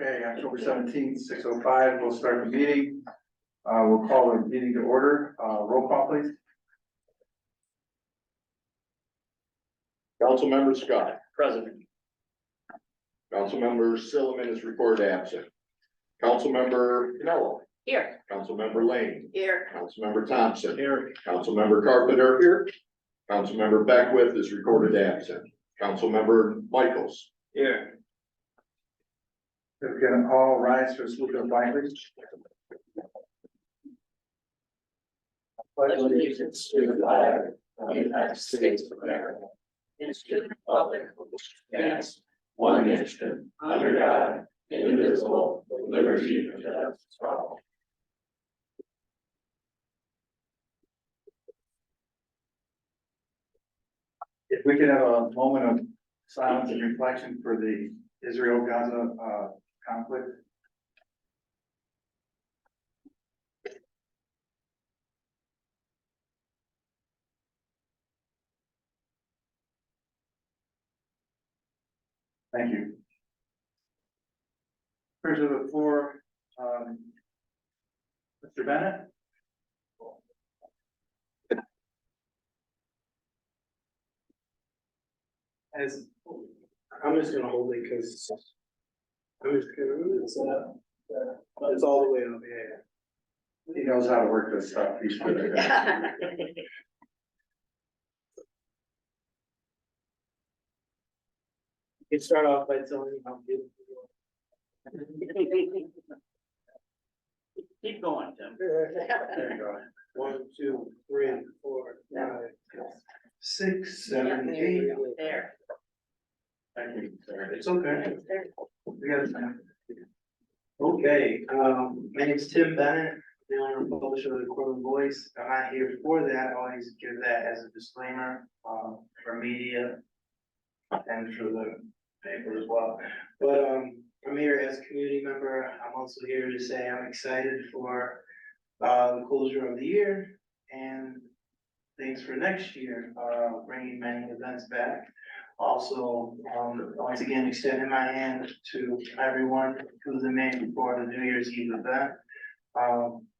Okay, October 17th, 6:05, we'll start the meeting. We'll call the meeting to order. Roll call, please. Councilmember Scott. President. Councilmember Silliman is reported absent. Councilmember Pinello. Here. Councilmember Lane. Here. Councilmember Thompson. Here. Councilmember Carpenter. Here. Councilmember Beckwith is recorded absent. Councilmember Michaels. Here. If we can all rise for a salute of the flag, please. Pledge allegiance to the flag of the United States of America, and to the republic which stands one nation under God, indivisible, with liberty and justice for all. If we could have a moment of silence and reflection for the Israel-Gaza conflict. Thank you. Members of the floor, Mr. Bennett. As I'm just gonna hold it because I'm just gonna, it's all the way up here. He knows how to work this stuff. He's good at that. You can start off by telling me how beautiful you Keep going, Tim. are. There you go. 1, 2, 3, 4, 5, 6, 7, 8. There. Thank you. It's okay. We got time. Okay, my name's Tim Bennett, the owner and publisher of the Cortland Voice. I'm not here for that. I always give that as a disclaimer, for media and for the paper as well. But, I'm here as a community member. I'm also here to say I'm excited for, the closure of the year and things for next year, bringing many events back. Also, once again, extending my hand to everyone who's in Maine for the New Year's Eve event.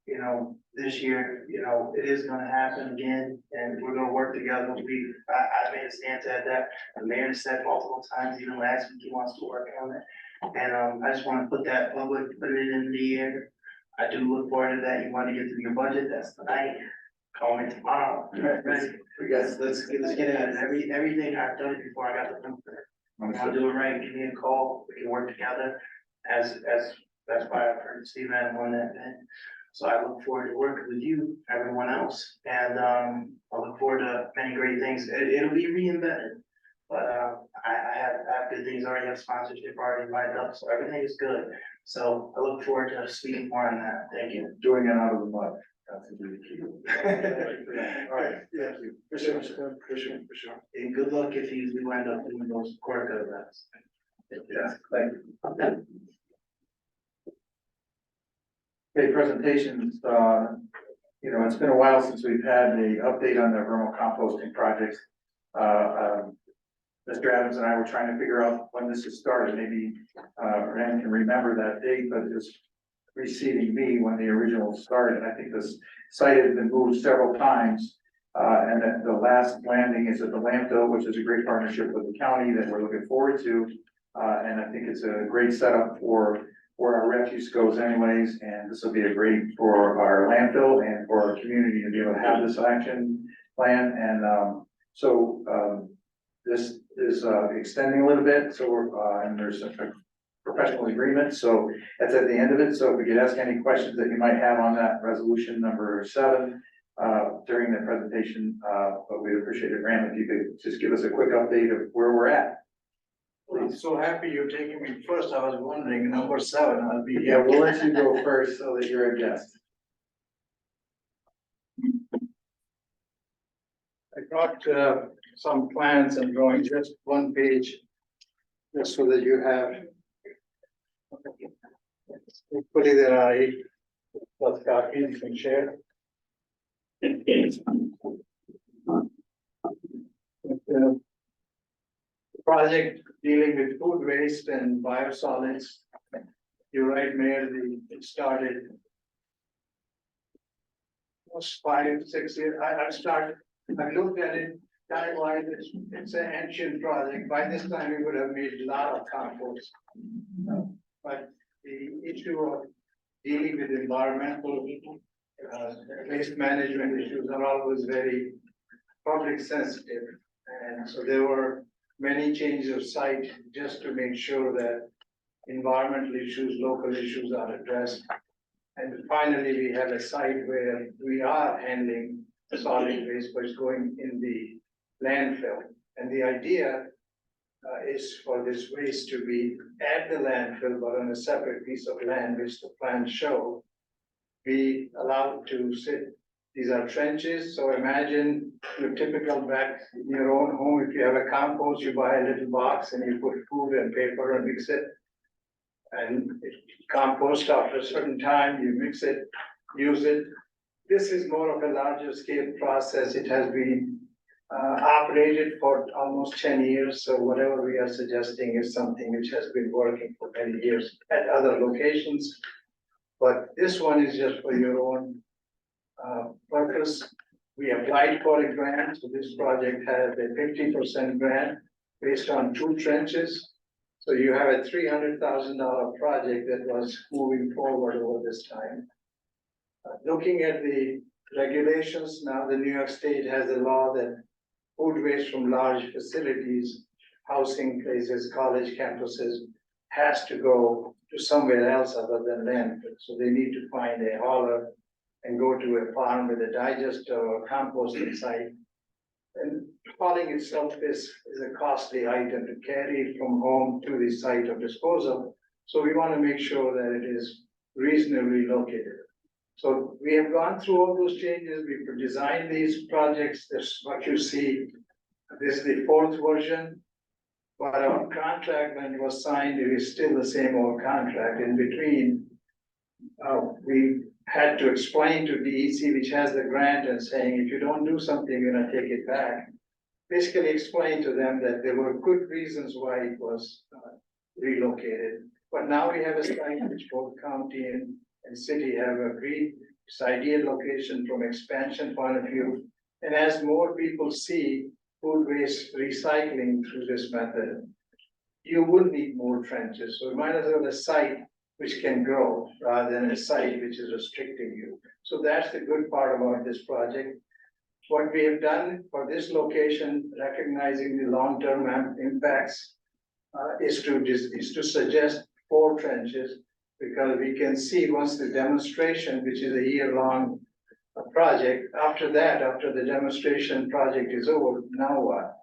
You know, this year, you know, it is gonna happen again, and we're gonna work together. I made a stance at that. The mayor said multiple times, even last week, he wants to work on it. And, I just wanna put that put it in the air. I do look forward to that. You wanna get through your budget, that's tonight. Call me tomorrow. Let's get at it. Everything I've done it before, I got the number. I'm gonna do it right, give me a call, we can work together as, that's why I've heard Steve Adam won that bid. So I look forward to working with you, everyone else, and, I look forward to many great things. It'll be reinvented. But, I have good things, already have sponsorship already lined up, so everything is good. So I look forward to speaking more on that. Thank you. Doing it out of the mud. That's a good key. All right, thank you. For sure. And good luck if you do end up doing those court events. Yes, thank you. Okay, presentations, you know, it's been a while since we've had the update on the vermo composting project. Mr. Adams and I were trying to figure out when this has started. Maybe, Rand can remember that date, but it was preceding me when the original started. I think this site has been moved several times. And then the last landing is at the landfill, which is a great partnership with the county that we're looking forward to. And I think it's a great setup for where our refuse goes anyways. And this will be a great for our landfill and for our community to be able to have this action plan. And this is extending a little bit. So and there's a professional agreement. So that's at the end of it. So if we could ask any questions that you might have on that resolution number 7 during the presentation, but we'd appreciate it, Graham, if you could just give us a quick update of where we're at. I'm so happy you're taking me first. I was wondering, number 7, I'll be Yeah, here. we'll let you go first so that you're a guest. I brought some plans and drawings, just one page, just so that you have. Hopefully there are 8 plus copies you can share. project dealing with food waste and biosolids. You're right, Mayor, it started almost 5, 6 years. I looked at it time-wise, it's an ancient project. By this time, we would have made a lot of compost. But the issue of dealing with environmental waste management issues are always very public sensitive. And so there were many changes of site just to make sure that environmental issues, local issues are addressed. And finally, we have a site where we are handling solid waste, but it's going in the landfill. And the idea is for this waste to be at the landfill, but on a separate piece of land, which the plans show, be allowed to sit. These are trenches, so imagine your typical back in your own home, if you have a compost, you buy a little box and you put food and paper and mix it. And it compost after a certain time, you mix it, use it. This is more of a larger scale process. It has been operated for almost 10 years. So whatever we are suggesting is something which has been working for many years at other locations. But this one is just for your own purpose. We applied for a grant, so this project has a 50% grant based on 2 trenches. So you have a $300,000 project that was moving forward over this time. Looking at the regulations, now the New York State has a law that food waste from large facilities, housing places, college campuses, has to go to somewhere else other than landfill. So they need to find a hauler and go to a farm with a digester or composting site. And hauling itself is a costly item to carry from home to the site of disposal. So we want to make sure that it is reasonably located. So we have gone through all those changes. We've designed these projects. This is what you see. This is the 4th version. But our contract, when it was signed, it is still the same old contract. In between, we had to explain to DEC, which has the grant, and saying, if you don't do something, you're gonna take it back. Basically explain to them that there were good reasons why it was relocated. But now we have a site which both county and city have agreed. It's ideal location from expansion point of view. And as more people see food waste recycling through this method, you would need more trenches. So we might as well have a site which can grow rather than a site which is restricting you. So that's the good part about this project. What we have done for this location, recognizing the long-term impacts, is to suggest 4 trenches, because we can see once the demonstration, which is a year-long project, after that, after the demonstration project is over, now what?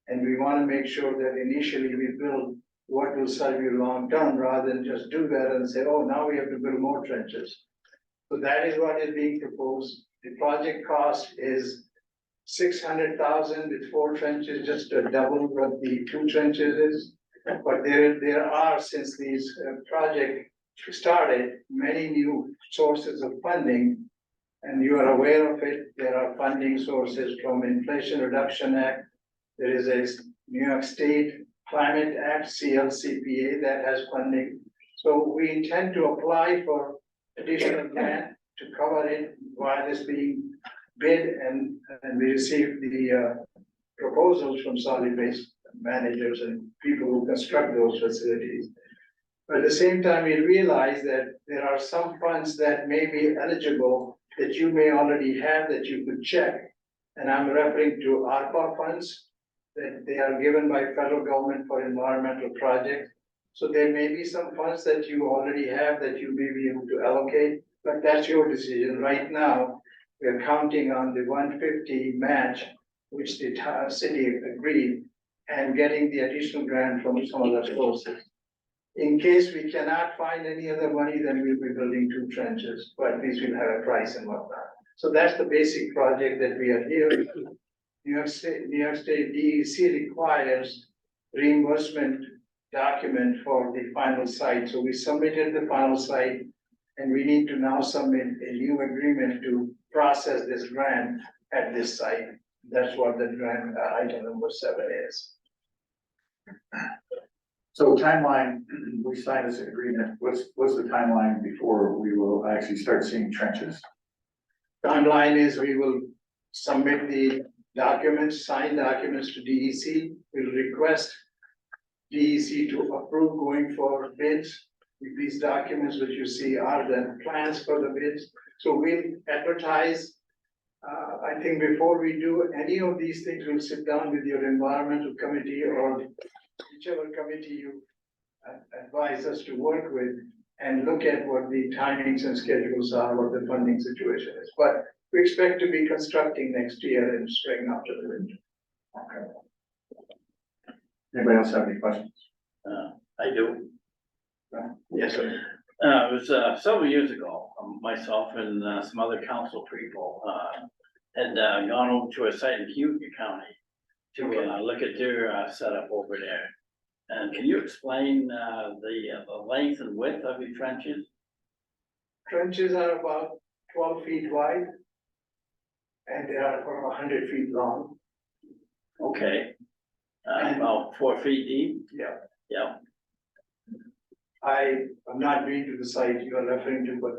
And we want to make sure that initially we build what will serve you long-term, rather than just do that and say, oh, now we have to build more trenches. So that is what is being proposed. The project cost is $600,000 with 4 trenches, just to double what the 2 trenches is. But there are, since these project started, many new sources of funding, and you are aware of it. There are funding sources from Inflation Reduction Act. There is a New York State Climate Act, CLCPA, that has funding. So we intend to apply for additional grant to cover it while it's being bid, and we received the proposals from solid waste managers and people who construct those facilities. But at the same time, we realize that there are some funds that may be eligible that you may already have that you could check. And I'm referring to ARPA funds that they are given by federal government for environmental projects. So there may be some funds that you already have that you may be able to allocate, but that's your decision. Right now, we are counting on the 150 match, which the city agreed, and getting the additional grant from some other sources. In case we cannot find any other money, then we'll be building 2 trenches, but at least we'll have a price and whatnot. So that's the basic project that we are here. New York State DEC requires reimbursement document for the final site. So we submitted the final site, and we need to now submit a new agreement to process this grant at this site. That's what the grant item number 7 is. So timeline, we signed this agreement, what's the timeline before we will actually start seeing trenches? Timeline is we will submit the documents, signed documents to DEC. We'll request DEC to approve going for bids. These documents which you see are the plans for the bids. So we'll advertise. I think before we do any of these things, we'll sit down with your environmental committee or whichever committee you advise us to work with and look at what the timings and schedules are, what the funding situation is. But we expect to be constructing next year in spring after the winter. Okay. Anybody else have any questions? I do. Yes, sir. It was several years ago, myself and some other council people had gone over to a site in Cuyahoga County to look at their setup over there. And can you explain the length and width of your trenches? Trenches are about 12 feet wide. And they are about 100 feet long. Okay. About 4 feet deep? Yeah. Yeah, I'm not been to the site you are referring to, but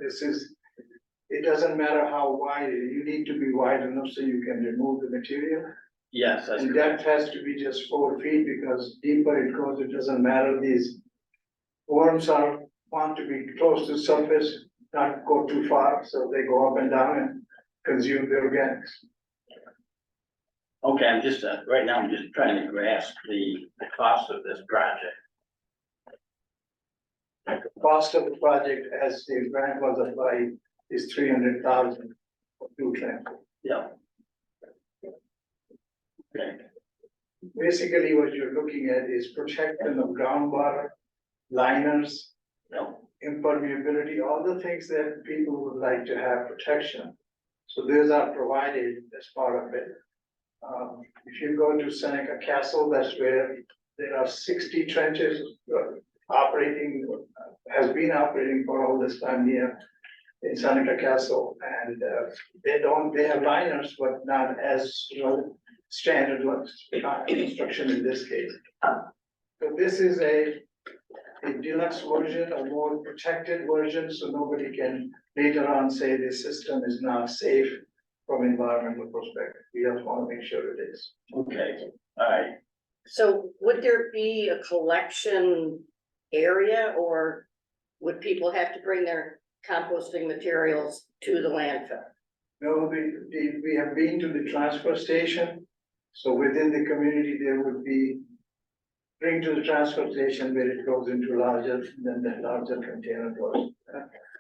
it doesn't matter how wide, you need to be wide enough so you can remove the material. yes, that's And correct. depth has to be just 4 feet because deeper it goes, it doesn't matter, these worms want to be close to surface, not go too far, so they go up and down and consume the organics. Okay, I'm just, right now, I'm just trying to grasp the cost of this project. The cost of the project as the grant was applied is 300,000 for 2 trains. Yeah. Okay, Basically, what you're looking at is protection of groundwater, liners, yeah, impermeability, all the things that people would like to have protection. So those are provided as part of it. If you go to Seneca Castle, that's where there are 60 trenches operating, has been operating for all this time here in Seneca Castle. And they have liners, but not as, standard construction in this case. So this is a deluxe version, a more protected version, so nobody can later on say this system is not safe from environmental perspective. We just want to make sure it is. okay, all right. So would there be a collection area or would people have to bring their composting materials to the landfill? No, we have been to the transfer station. So within the community, there would be bring to the transfer station where it goes into larger, then the larger container goes.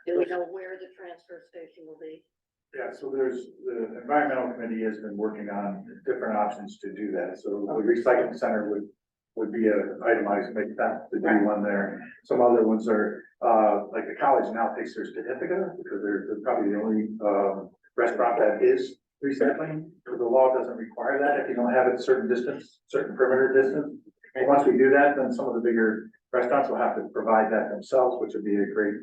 Do we know where the transfer station will be? Yeah, so the environmental committee has been working on different options to do that. So the recycling center would be a itemized, make that to do one there. Some other ones are, like the college now takes their certificate because they're probably the only, restaurant that is recycling. So the law doesn't require that if you don't have it certain distance, certain perimeter distance. And once we do that, then some of the bigger restaurants will have to provide that themselves, which would be a great,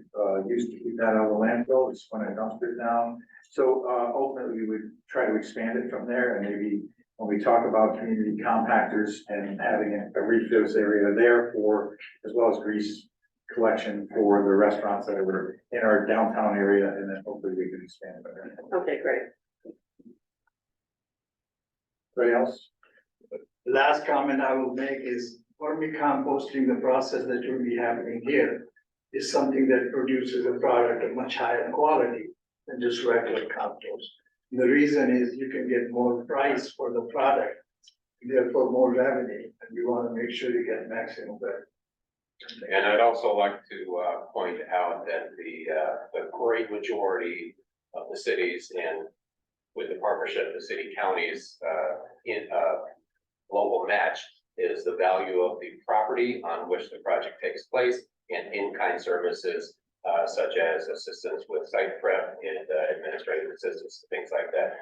use to keep that out of the landfill. It's when it dumpsters down. So, ultimately, we would try to expand it from there and maybe when we talk about community compactors and having a refuse area there for, as well as grease collection for the restaurants that are in our downtown area, and then hopefully we can expand it there. Okay, great. Anybody else? The last comment I will make is vermicomposting, the process that will be happening here is something that produces a product of much higher quality than just regular compost. And the reason is you can get more price for the product, therefore more revenue, and we want to make sure you get maximum value. And I'd also like to point out that the great majority of the cities and with the partnership of the city counties in global match is the value of the property on which the project takes place and in-kind services such as assistance with site prep and administrative assistance, things like that.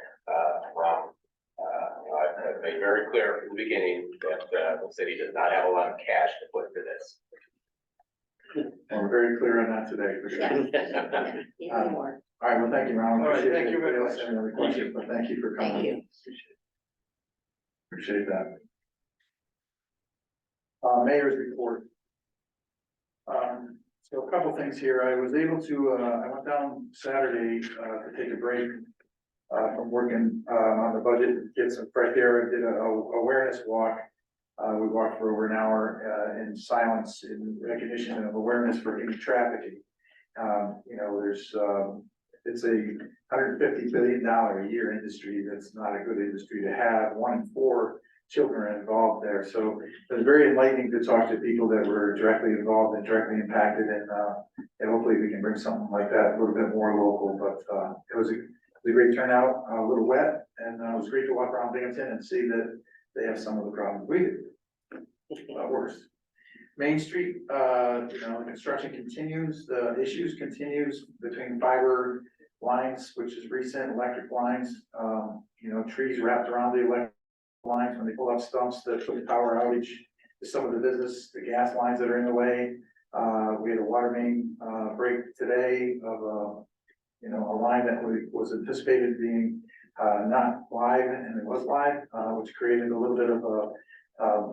I've made very clear from the beginning that the city does not have a lot of cash to put into this. Well, we're very clear on that today, for sure. Yeah. Even more. All right, well, thank you, Ron. All right, Appreciate thank it. you very Anybody else much. have any other questions? But thank you for coming. Thank you. Appreciate that. Mayor's report. So a couple things here. I was able to, I went down Saturday, to take a break, from working, on the budget, get some fresh air. I did a awareness walk. We walked for over an hour, in silence, in recognition of awareness for human trafficking. You know, it's a $150 billion a year industry. That's not a good industry to have. 1 in 4 children are involved there. So it was very enlightening to talk to people that were directly involved and directly impacted, and hopefully we can bring something like that a little bit more local, but, it was a great turnout, a little wet, and it was great to walk around Binghamton and see that they have some of the problems we do. A lot worse. Main Street, you know, construction continues, the issues continues between fiber lines, which is recent, electric lines, you know, trees wrapped around the electric lines when they pull up stumps that put power outage to some of the business, the gas lines that are in the way. We had a water main, break today of, you know, a line that was anticipated being, not live, and it was live, which created a little bit of a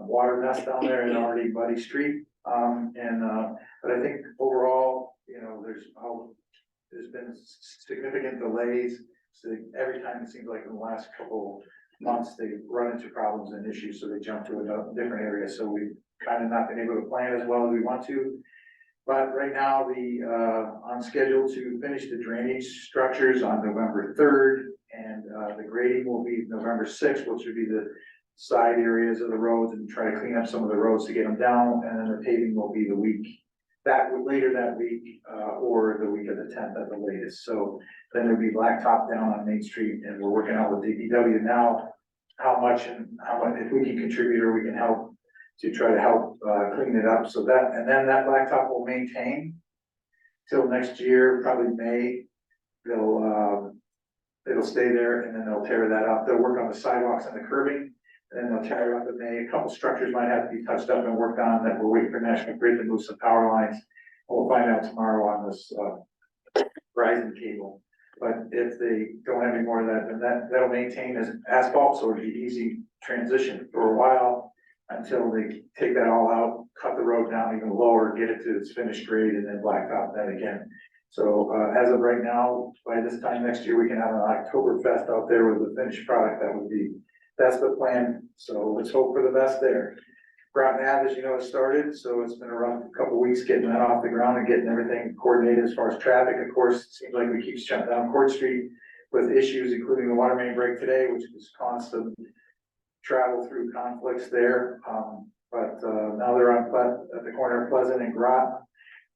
water mess down there in an already muddy street. But I think overall, you know, there's been significant delays. So every time it seems like in the last couple months, they run into problems and issues, so they jump to a different area. So we've kind of not been able to plan as well as we want to. But right now, on schedule to finish the drainage structures on November 3rd, and the grading will be November 6th, which would be the side areas of the roads, and try to clean up some of the roads to get them down, and then the paving will be later that week, or the week of the 10th at the latest. So then there'll be blacktop down on Main Street, and we're working out with DPW now, how much, if we can contribute or we can help to try to help, clean it up, so that, and then that blacktop will maintain till next year, probably May. It'll stay there, and then they'll tear that up. They'll work on the sidewalks and the curbing, and then they'll tear it up in May. A couple structures might have to be touched up and worked on that we're waiting for National Grid to move some power lines. We'll find out tomorrow on this, Verizon cable. But if they don't have any more of that, then that'll maintain as asphalt, so it'll be easy transition for a while until they take that all out, cut the road down even lower, get it to its finished grade, and then blacktop that again. So, as of right now, by this time next year, we can have an Oktoberfest out there with a finished product. That's the plan. So let's hope for the best there. Groton Ave, as you know, has started, so it's been a rough couple weeks getting that off the ground and getting everything coordinated as far as traffic. Of course, it seems like we keep shutting down Court Street with issues, including the water main break today, which is constant travel through conflicts there. But now they're on at the corner of Pleasant and Groton,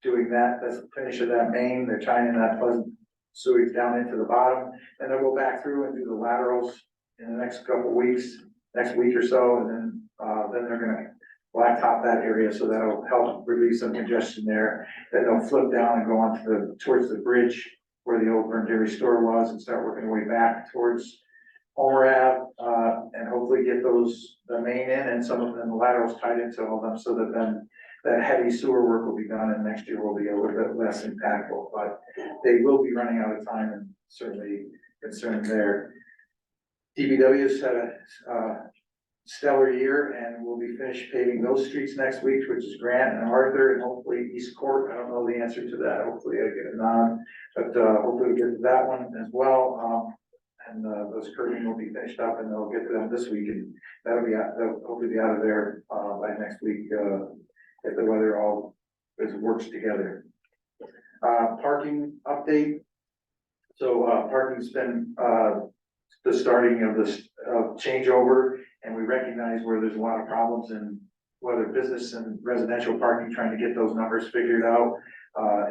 doing that. That's the finish of that main. They're tying in that Pleasant sewage down into the bottom, and they'll go back through and do the laterals in the next couple weeks, next week or so, and then they're gonna blacktop that area, so that'll help relieve some congestion there. Then they'll flip down and go on to towards the bridge where the old Burn Dairy store was, and start working their way back towards Homer Ave, and hopefully get the main in and some of them, the laterals tied into all of them, so that then that heavy sewer work will be done, and next year will be a little bit less impactful, but they will be running out of time, and certainly concerned there. DPW's had a stellar year, and we'll be finished paving those streets next week, which is Grant and Arthur, and hopefully East Court. I don't know the answer to that. Hopefully I get a nod, but hopefully we get to that one as well. And those curbing will be finished up, and they'll get to them this week, and they'll hopefully be out of there by next week, if the weather all works together. Parking update. So parking's been the starting of this changeover, and we recognize where there's a lot of problems in whether business and residential parking, trying to get those numbers figured out.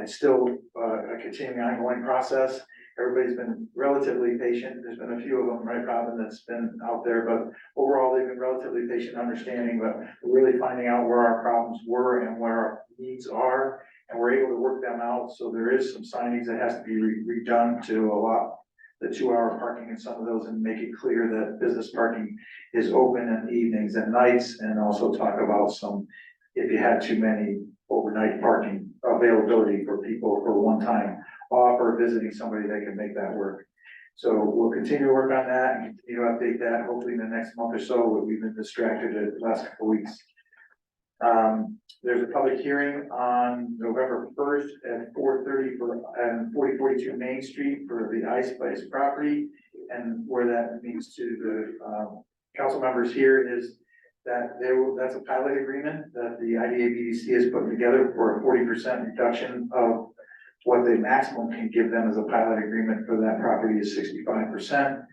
It's still a continuing ongoing process. Everybody's been relatively patient. There's been a few of them, right, Robin, that's been out there, but overall, they've been relatively patient, understanding, but we're really finding out where our problems were and where our needs are, and we're able to work them out. So there is some signings that has to be redone to allow the 2-hour parking in some of those, and make it clear that business parking is open in evenings and nights, and also talk about some, if you had too many overnight parking availability for people for one time off or visiting somebody, they can make that work. So we'll continue to work on that and continue to update that, hopefully in the next month or so. We've been distracted the last couple of weeks. there's a public hearing on November first at 4:30 for, 4042 Main Street for the Ice Place property. And where that means to the, council members here is that that's a pilot agreement that the IDA BDC has put together for a 40% reduction of what the maximum can give them as a pilot agreement for that property is 65%.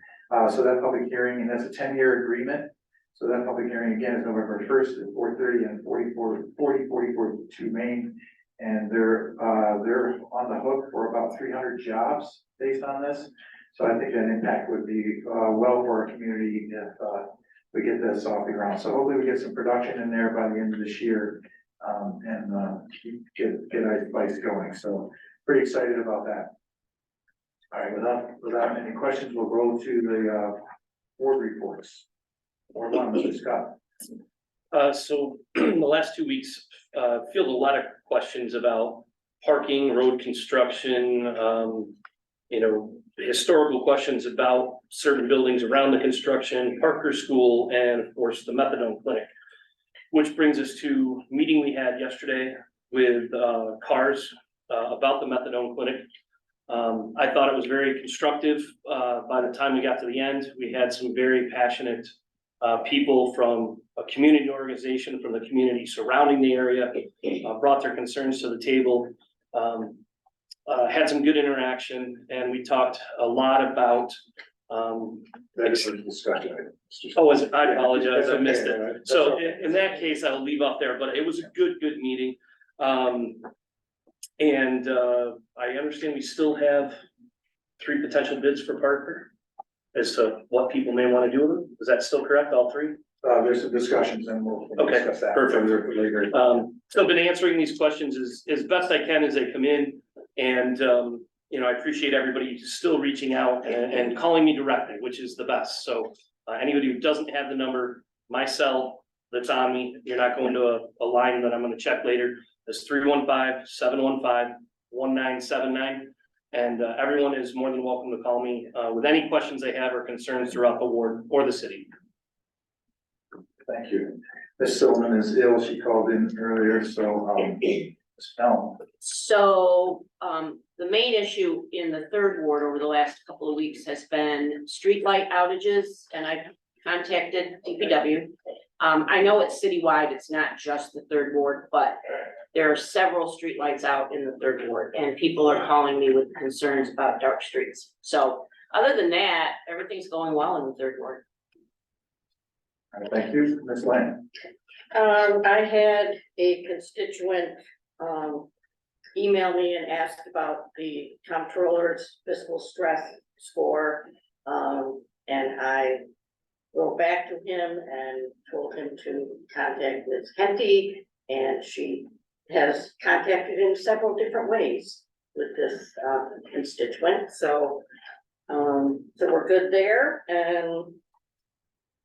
So that public hearing, and that's a 10-year agreement. So that public hearing again is November 1st at 4:30 and 4042 Main. And they're on the hook for about 300 jobs based on this. So I think that impact would be, well for our community if, we get this off the ground. So hopefully we get some production in there by the end of this year, and get Ice Place going. So pretty excited about that. All right, without any questions, we'll go to the, board reports. Board one, Mr. Scott. So the last 2 weeks, fielded a lot of questions about parking, road construction, historical questions about certain buildings around the construction, Parker School, and of course, the methadone clinic. Which brings us to a meeting we had yesterday with CARS about the methadone clinic. I thought it was very constructive. By the time we got to the end, we had some very passionate people from a community organization, from the community surrounding the area, brought their concerns to the table. Had some good interaction, and we talked a lot about. That is a discussion item. Oh, I apologize, I That's missed okay, it. all right? So That's okay. in that case, I'll leave off there, but it was a good meeting. And I understand we still have 3 potential bids for Parker as to what people may want to do with them. Is that still correct, all 3? There's some discussions and we'll Okay, discuss that. perfect. Later. So I've been answering these questions as best I can as they come in. And, I appreciate everybody still reaching out and calling me directly, which is the best. So anybody who doesn't have the number, my cell that's on me, you're not going to a line that I'm going to check later. It's 315-715-1979. And everyone is more than welcome to call me with any questions they have or concerns throughout the ward or the city. Thank you. Ms. Silverman is ill. She called in earlier, so, Ms. Helm. So, the main issue in the third ward over the last couple of weeks has been streetlight outages, and I've contacted DPW. I know it's citywide, it's not just the third ward, but there are several streetlights out in the third ward, and people are calling me with concerns about dark streets. So, other than that, everything's going well in the third ward. All right, thank you. Ms. Lane. I had a constituent, email me and ask about the comptroller's fiscal stress score. And I wrote back to him and told him to contact Ms. Henty, and she has contacted him several different ways with this, constituent, so we're good there, and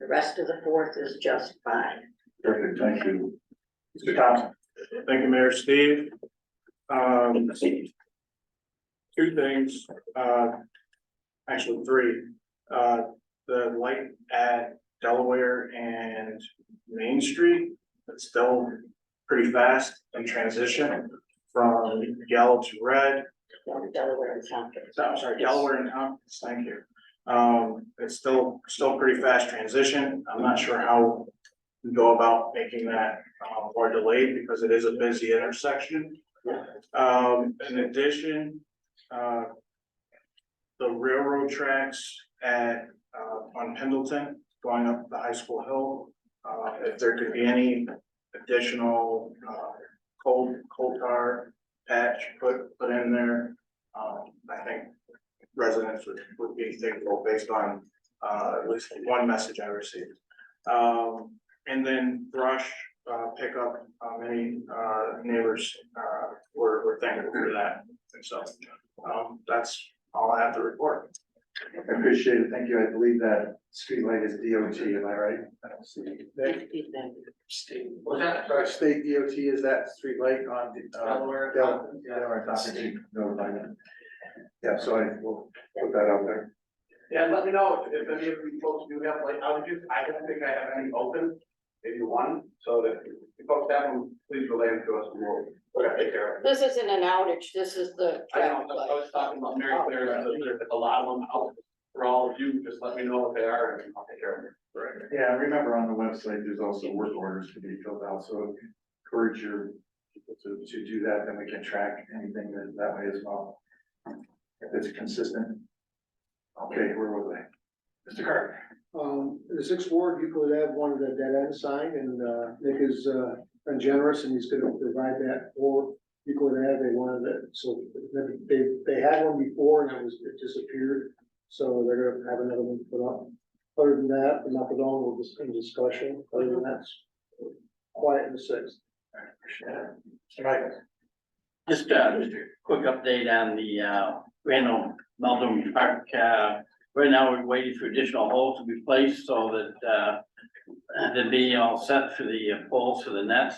the rest of the fourth is just fine. Perfect, thank you. Mr. Thompson. Thank you, Mayor Steve. 2 things, actually 3. The light at Delaware and Main Street, it's still pretty fast in transition from yellow to red. Delaware and Tompkins. I'm sorry, Delaware and Tompkins, thank you. It's still pretty fast transition. I'm not sure how we go about making that more delayed because it is a busy intersection. In addition, the railroad tracks at on Pendleton going up the high school hill, if there could be any additional coal tar patch put in there, I think residents would be thankful based on at least one message I received. And then brush pickup, many neighbors were thankful for that. And so that's all I have to report. I appreciate it. Thank you. I believe that streetlight is DOT, am I right? I don't see. Was that? State DOT, is that streetlight on Delaware? Delaware, Tompkins, notified them. Yeah, so I will put that out there. Yeah, let me know if any of you folks do have like outages. I don't think I have any open, maybe one, so that you folks have them, please relay them to us, and we'll take care of it. This isn't an outage, this is the. I know, I was talking about Mary Claire, there's a lot of them out for all of you, just let me know what they are and I'll take care of it. Right. Yeah, remember on the website, there's also work orders to be filled out, so encourage your people to do that, then we can track anything that way as well. If it's consistent. Okay, where was I? Mr. Carter. The sixth ward, Euclid Ave wanted a dead end sign, and, Nick is, been generous, and he's gonna provide that for Euclid Ave, they wanted it, so they had one before, and it disappeared. So they're gonna have another one put up. Other than that, the Macedon will just in discussion, other than that, it's quiet in the sixth. Mr. Michael. Just a quick update on the, Randall Meldon Park, right now we're waiting for additional holes to be placed so that, they'll be all set for the poles for the nets.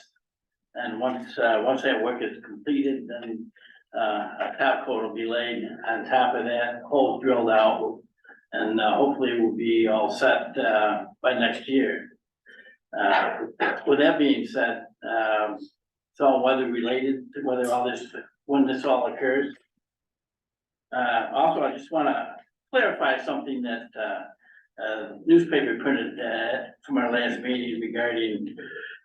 And once that work is completed, then, a top coat will be laid on top of that, holes drilled out. And, hopefully we'll be all set, by next year. With that being said, it's all weather related, to whether all this, when this all occurs. Also, I just wanna clarify something that, newspaper printed, from our last meeting regarding,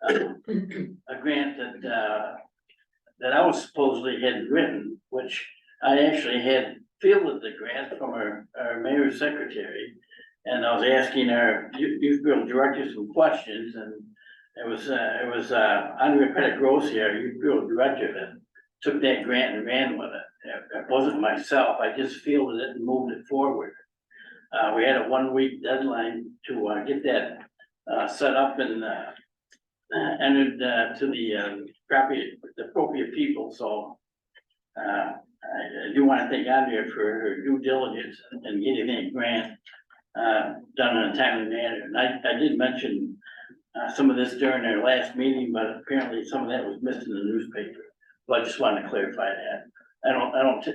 a grant that I was supposedly had written, which I actually had fielded the grant from our mayor's secretary. And I was asking our youth bureau director some questions, and it was Andrea Pettigrew, our youth bureau director, that took that grant and ran with it. It wasn't myself, I just fielded it and moved it forward. We had a 1 week deadline to get that set up and entered to the appropriate people, so I do want to thank Andrea for her due diligence in getting that grant done in a timely manner. And I did mention some of this during our last meeting, but apparently some of that was missed in the newspaper. So I just wanted to clarify that.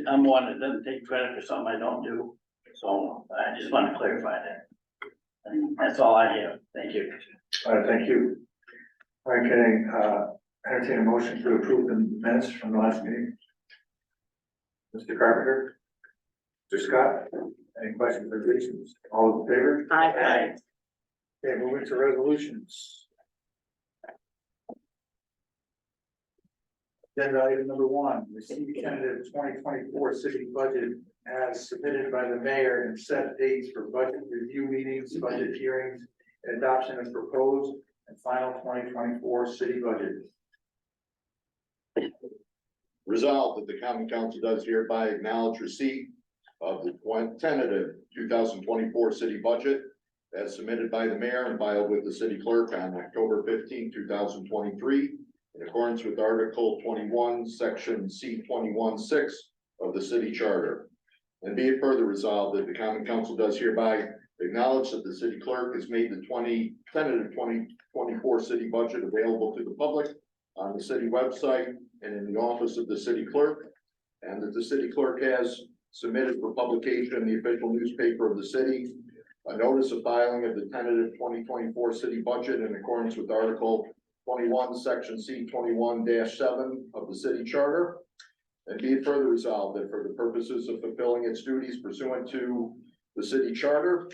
I'm one that doesn't take credit for something I don't do, so I just want to clarify that. And that's all I have. Thank you. Thank you. All right, can I entertain a motion to approve the minutes from the last meeting? Mr. Carpenter? Mr. Scott? Any questions or reasons? All in favor? Aye. Okay, moving to resolutions. Agenda item number 1, receive tentative 2024 city budget as submitted by the mayor and set dates for budget review meetings, budget hearings, and adoption of proposed and final 2024 city budget. Resolved that the common council does hereby acknowledge receipt of the tentative 2024 city budget as submitted by the mayor and filed with the city clerk on October 15, 2023, in accordance with Article 21, Section C 21-6 of the city charter. And be it further resolved that the common council does hereby acknowledge that the city clerk has made the tentative 2024 city budget available to the public on the city website and in the office of the city clerk, and that the city clerk has submitted for publication in the official newspaper of the city a notice of filing of the tentative 2024 city budget in accordance with Article 21, Section C 21-7 of the city charter. And be it further resolved that for the purposes of fulfilling its duties pursuant to the city charter,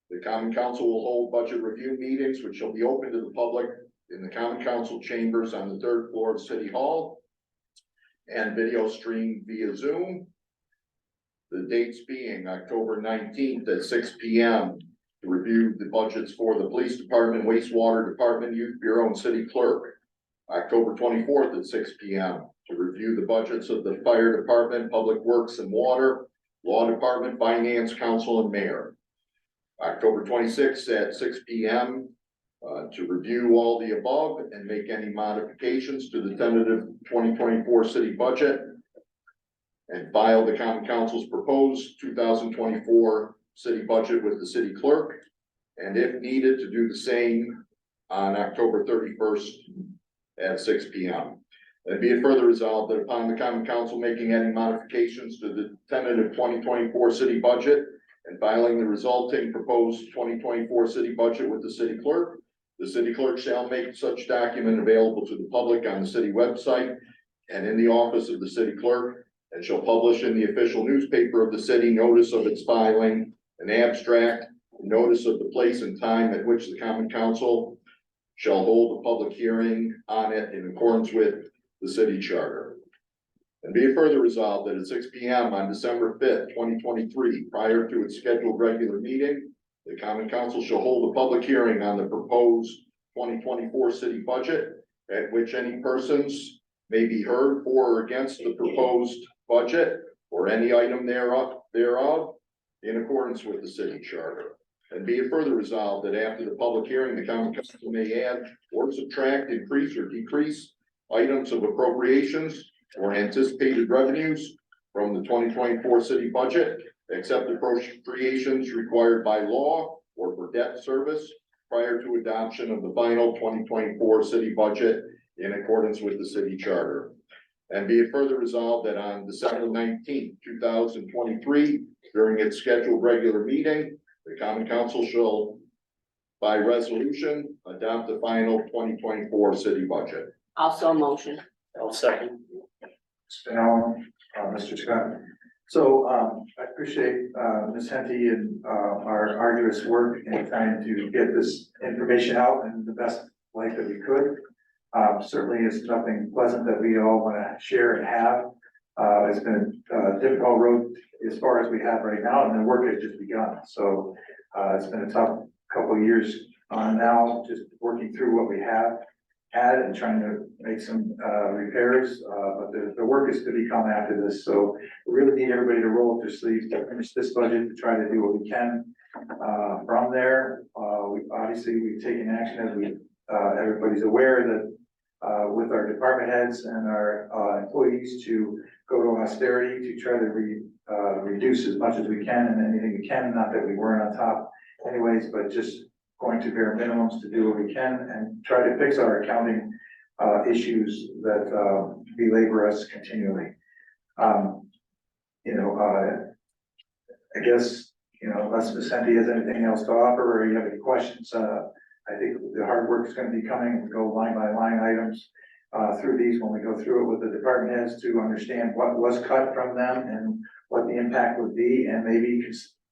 the common council will hold budget review meetings, which shall be open to the public in the common council chambers on the 3rd floor of City Hall and video streamed via Zoom. The dates being October 19th at 6 p.m. to review the budgets for the police department, wastewater department, youth bureau, and city clerk. October 24th at 6 p.m. to review the budgets of the fire department, public works and water, law department, finance, council, and mayor. October 26th at 6 p.m. To review all the above and make any modifications to the tentative 2024 city budget and file the common council's proposed 2024 city budget with the city clerk. And if needed, to do the same on October 31st at 6 p.m. And be it further resolved that upon the common council making any modifications to the tentative 2024 city budget and filing the resulting proposed 2024 city budget with the city clerk, The city clerk shall make such document available to the public on the city website and in the office of the city clerk, and shall publish in the official newspaper of the city notice of its filing, an abstract, notice of the place and time at which the common council shall hold a public hearing on it in accordance with the city charter. And be it further resolved that at 6 P.M. on December 5th, 2023, prior to its scheduled regular meeting, the common council shall hold a public hearing on the proposed 2024 city budget, at which any persons may be heard for or against the proposed budget or any item thereof in accordance with the city charter. And be it further resolved that after the public hearing, the common council may add or subtract, increase or decrease items of appropriations or anticipated revenues from the 2024 city budget, except appropriations required by law or for debt service prior to adoption of the final 2024 city budget in accordance with the city charter. And be it further resolved that on December 19th, 2023, during its scheduled regular meeting, the common council shall, by resolution, adopt the final 2024 city budget. Also motion. I'll second. Spinell, Mr. Scott. So, I appreciate, Ms. Henty and, our arduous work in trying to get this information out in the best light that we could. Certainly it's nothing pleasant that we all want to share and have. It's been a difficult road as far as we have right now, and the work has just begun. So, it's been a tough couple of years on now, just working through what we have had and trying to make some repairs, but the work is to become after this, so we really need everybody to roll up their sleeves to finish this budget, to try to do what we can. From there, we've taken action, as we, everybody's aware that with our department heads and our employees to go to austerity, to try to reduce as much as we can and anything we can, not that we weren't on top anyways, but just going to bare minimums to do what we can and try to fix our accounting issues that belabor us continually. I guess, unless Ms. Henty has anything else to offer or you have any questions, I think the hard work is going to be coming. We go line by line items through these when we go through it with the department heads to understand what was cut from them and what the impact would be, and maybe,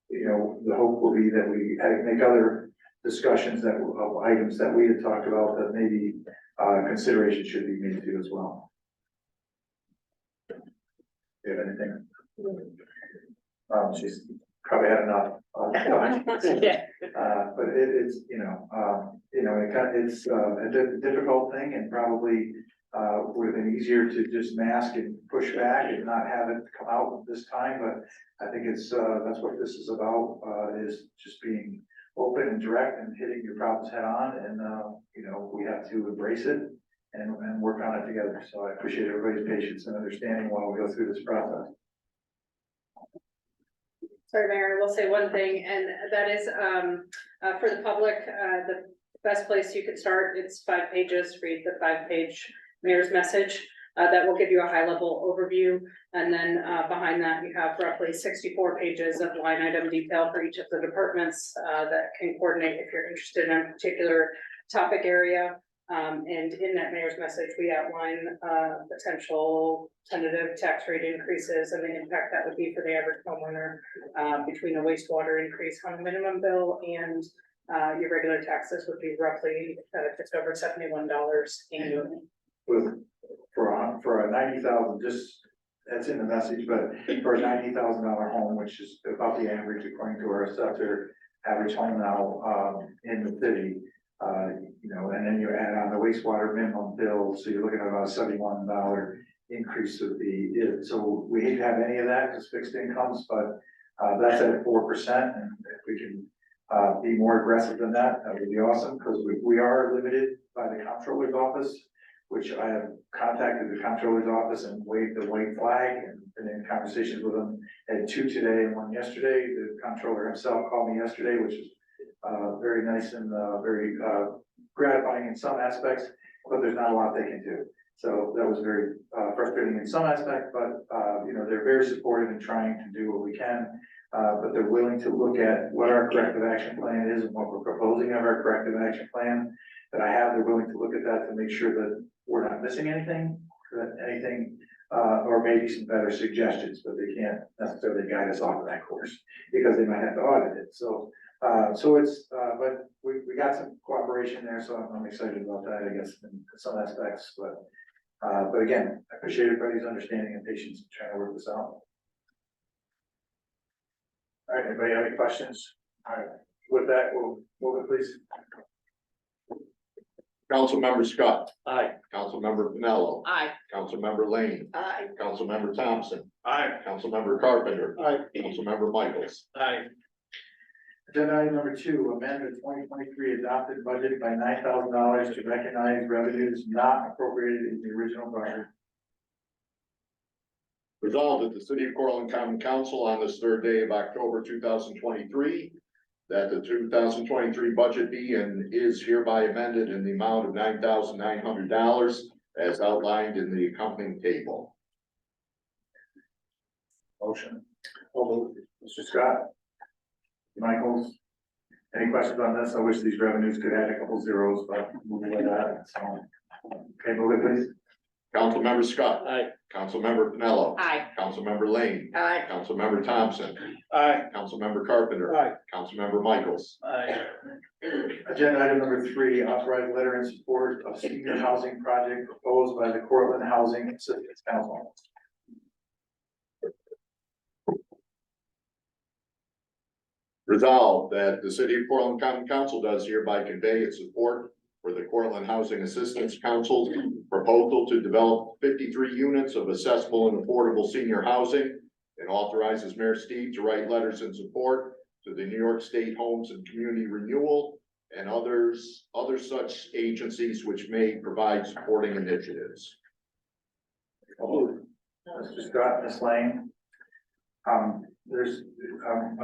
the hope will be that we make other discussions of items that we had talked about that maybe consideration should be made to as well. Do you have anything? She's probably had enough. Yeah. But it's a difficult thing, and probably would have been easier to just mask and push back and not have it come out this time. But I think it's that's what this is about, is just being open and direct and hitting your problems head on, and we have to embrace it and work on it together. So I appreciate everybody's patience and understanding while we go through this process. Sorry, Mayor, I will say one thing, and that is, for the public, the best place you could start, it's 5 pages, read the 5-page mayor's message. That will give you a high-level overview, and then behind that, you have roughly 64 pages of line item detail for each of the departments that can coordinate if you're interested in a particular topic area. And in that mayor's message, we outline potential tentative tax rate increases and the impact that would be for the average homeowner between a wastewater increase on the minimum bill and your regular taxes would be roughly just over $71 annually. For a 90,000, just, that's in the message, but for a $90,000 home, which is about the average according to our assessor, average home now in the city, and then you add on the wastewater minimum bill, so you're looking at about a $71 increase of so we hate to have any of that because fixed incomes, but that's at 4%, and if we can be more aggressive than that, that would be awesome, because we are limited by the comptroller's office, which I have contacted the comptroller's office and waved the white flag and been in conversations with them. I had 2 today and 1 yesterday. The comptroller himself called me yesterday, which is very nice and very gratifying in some aspects, but there's not a lot they can do. So that was very frustrating in some aspects, but they're very supportive in trying to do what we can. But they're willing to look at what our corrective action plan is and what we're proposing of our corrective action plan that I have. They're willing to look at that to make sure that we're not missing anything, or maybe some better suggestions, but they can't necessarily guide us off of that course because they might have to audit it. So but we got some cooperation there, so I'm excited about that, I guess, in some aspects, but again, I appreciate everybody's understanding and patience in trying to work this out. All right, anybody have any questions? All right, with that, we'll move it, please. Councilmember Scott. Aye. Councilmember Pinello. Aye. Councilmember Lane. Aye. Councilmember Thompson. Aye. Councilmember Carpenter. Aye. Councilmember Michaels. Aye. Agenda item number 2, amend the 2023 adopted budget by $9,000 to recognize revenues not appropriated in the original budget. Resolved that the city of Cortland Common Council on this third day of October 2023, that the 2023 budget be and is hereby amended in the amount of $9,900 as outlined in the accompanying table. Motion. Mr. Scott. Michaels. Any questions on this? I wish these revenues could add a couple zeros, but move with that. So, okay, move it, please. Councilmember Scott. Aye. Councilmember Pinello. Aye. Councilmember Lane. Aye. Councilmember Thompson. Aye. Councilmember Carpenter. Aye. Councilmember Michaels. Aye. Agenda item number 3, authorize letter in support of senior housing project proposed by the Cortland Housing Assistance Council. Resolved that the city of Cortland Common Council does hereby convey its support for the Cortland Housing Assistance Council's proposal to develop 53 units of accessible and affordable senior housing, and authorizes Mayor Steve to write letters in support to the New York State Homes and Community Renewal and other such agencies which may provide supporting initiatives. Mr. Scott, Ms. Lane. I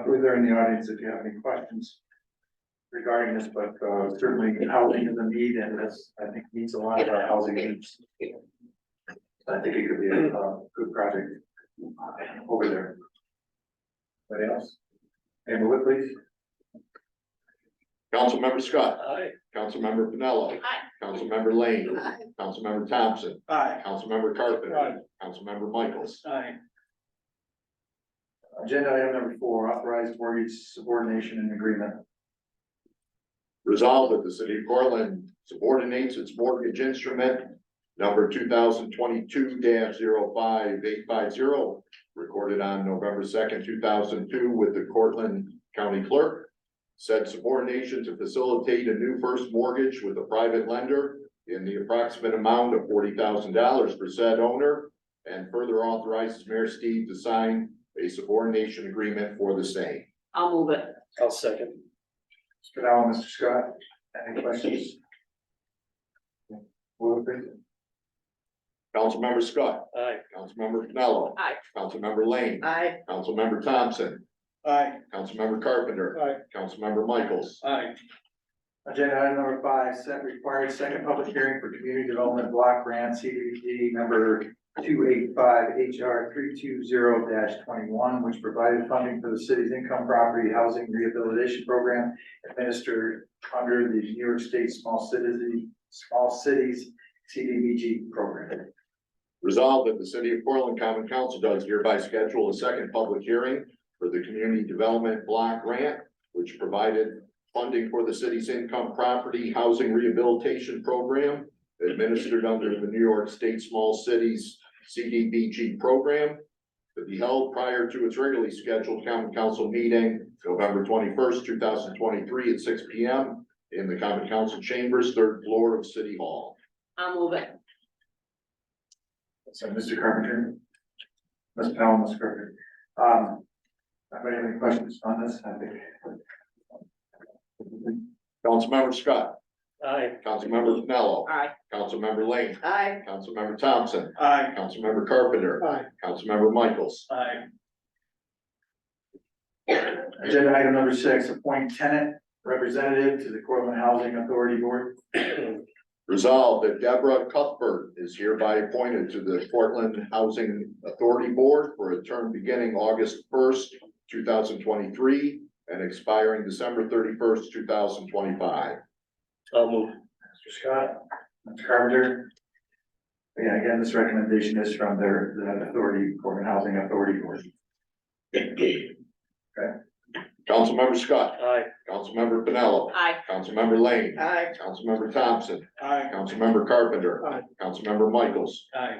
believe they're in the audience if you have any questions regarding this, but certainly housing is a need, and this, I think, meets a lot of our housing needs. I think it could be a good project over there. Anybody else? And move it, please. Councilmember Scott. Aye. Councilmember Pinello. Aye. Councilmember Lane. Aye. Councilmember Thompson. Aye. Councilmember Carpenter. Aye. Councilmember Michaels. Aye. Agenda item number 4, authorized mortgage subordination and agreement. Resolved that the city of Cortland subordinates its mortgage instrument number 2022-05850, recorded on November 2nd, 2002 with the Cortland County Clerk. Said subordination to facilitate a new first mortgage with a private lender in the approximate amount of $40,000 for said owner, and further authorizes Mayor Steve to sign a subordination agreement for the same. I'll move it. I'll second. Mr. Allen, Mr. Scott, any questions? Move it, please. Councilmember Scott. Aye. Councilmember Pinello. Aye. Councilmember Lane. Aye. Councilmember Thompson. Aye. Councilmember Carpenter. Aye. Councilmember Michaels. Aye. Agenda item number 5, set required second public hearing for community development block grant CDBG number 285 HR 320-21, which provided funding for the city's income property housing rehabilitation program administered under the New York State Small Cities CDBG program. Resolved that the city of Portland Common Council does hereby schedule a second public hearing for the community development block grant, which provided funding for the city's income property housing rehabilitation program administered under the New York State Small Cities CDBG program, to be held prior to its regularly scheduled common council meeting, November 21st, 2023 at 6 p.m. in the common council chambers, 3rd floor of City Hall. I'll move it. So, Mr. Carpenter, Ms. Powell, Mr. Carpenter. Anybody have any questions on this? I think. Councilmember Scott. Aye. Councilmember Pinello. Aye. Councilmember Lane. Aye. Councilmember Thompson. Aye. Councilmember Carpenter. Aye. Councilmember Michaels. Aye. Agenda item number 6, appoint tenant representative to the Cortland Housing Authority Board. Resolved that Deborah Cuthbert is hereby appointed to the Portland Housing Authority Board for a term beginning August 1st, 2023, and expiring December 31st, 2025. I'll move. Mr. Scott, Mr. Carpenter. Yeah, again, this recommendation is from the authority, Portland Housing Authority Board. Councilmember Scott, Aye. Councilmember Pinello, Aye. Councilmember Lane, Aye. Councilmember Thompson, Aye. Councilmember Carpenter, Aye. Councilmember Michaels. Aye.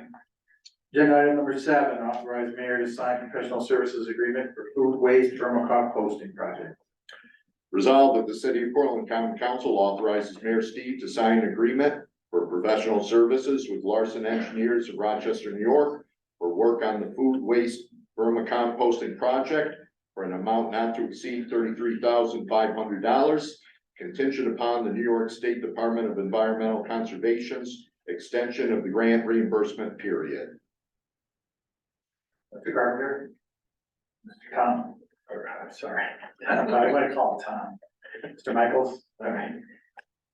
Agenda item number 7, authorize mayor to sign professional services agreement for food waste thermal composting project. Resolved that the city of Portland Common Council authorizes Mayor Steve to sign an agreement for professional services with Larson Engineers of Rochester, New York, for work on the food waste vermicomposting project for an amount not to exceed $33,500, contingent upon the New York State Department of Environmental Conservation's extension of the grant reimbursement period. Mr. Carpenter. Mr. Tom, I'm sorry, I want to call him Tom. Mr. Michaels, all right.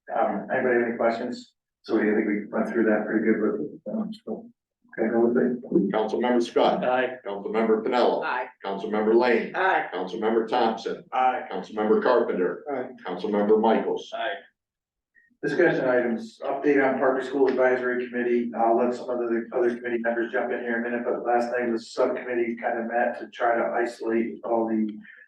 Anybody have any questions? So I think we went through that pretty good with, okay, go with it. Councilmember Scott, Aye. Councilmember Pinello, Aye. Councilmember Lane, Aye. Councilmember Thompson, Aye. Councilmember Carpenter, Aye. Councilmember Michaels. Aye. Discussion items, update on Parker School Advisory Committee. I'll let some of the other committee members jump in here in a minute, but last night the subcommittee kind of met to try to isolate all the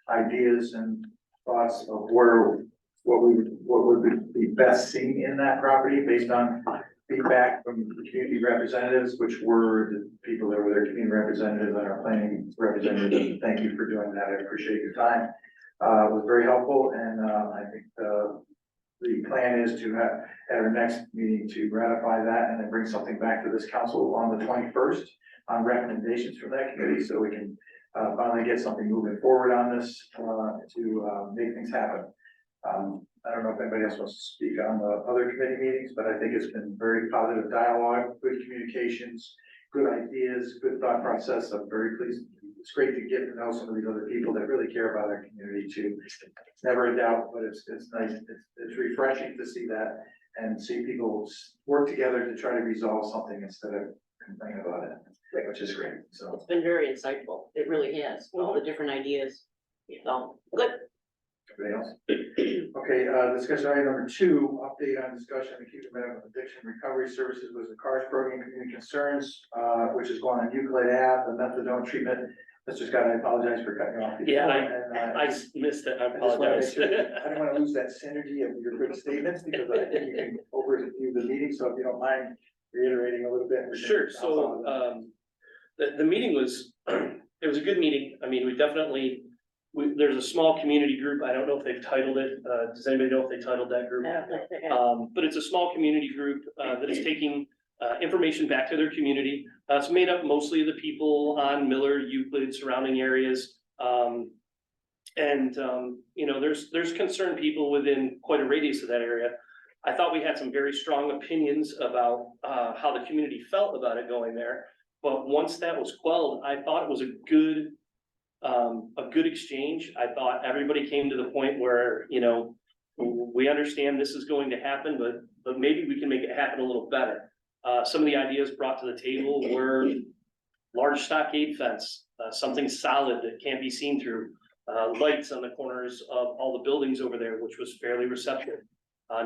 ideas and thoughts of what would be best seen in that property based on feedback from the community representatives, which were the people that were their community representatives and our planning representatives. Thank you for doing that. I appreciate your time. It was very helpful, and I think the plan is to have, at our next meeting, to ratify that and then bring something back to this council on the 21st on recommendations from that committee, so we can finally get something moving forward on this to make things happen. I don't know if anybody else wants to speak on the other committee meetings, but I think it's been very positive dialogue, good communications, good ideas, good thought process. I'm very pleased. It's great to get to know some of these other people that really care about our community too. It's never a doubt, but it's nice. It's refreshing to see that and see people work together to try to resolve something instead of complaining about it, which is great. So, It's been very insightful. It really has, all the different ideas. So, good. everybody else? Okay, discussion item number 2, update on discussion of acute medical addiction recovery services was the CARS program community concerns, which is going on Euclid Ave, the methadone treatment. Mr. Scott, I apologize for cutting you off. before, Yeah, and, I missed it. I I just want to make apologize. sure, I don't want to lose that synergy of your good statements, because I think you can overview the meeting, so if you don't mind reiterating a little bit. Sure, so, the meeting was, it was a good meeting. I mean, we definitely, there's a small community group. I don't know if they've titled it. Does anybody know if they titled that group? But it's a small community group, that is taking, information back to their community. It's made up mostly of the people on Miller, Euclid, surrounding areas. You know, there's concerned people within quite a radius of that area. I thought we had some very strong opinions about, how the community felt about it going there. But once that was quelled, I thought it was a good exchange. I thought everybody came to the point where, you know, we understand this is going to happen, but maybe we can make it happen a little better. Some of the ideas brought to the table were large stockade fence, something solid that can't be seen through, lights on the corners of all the buildings over there, which was fairly receptive.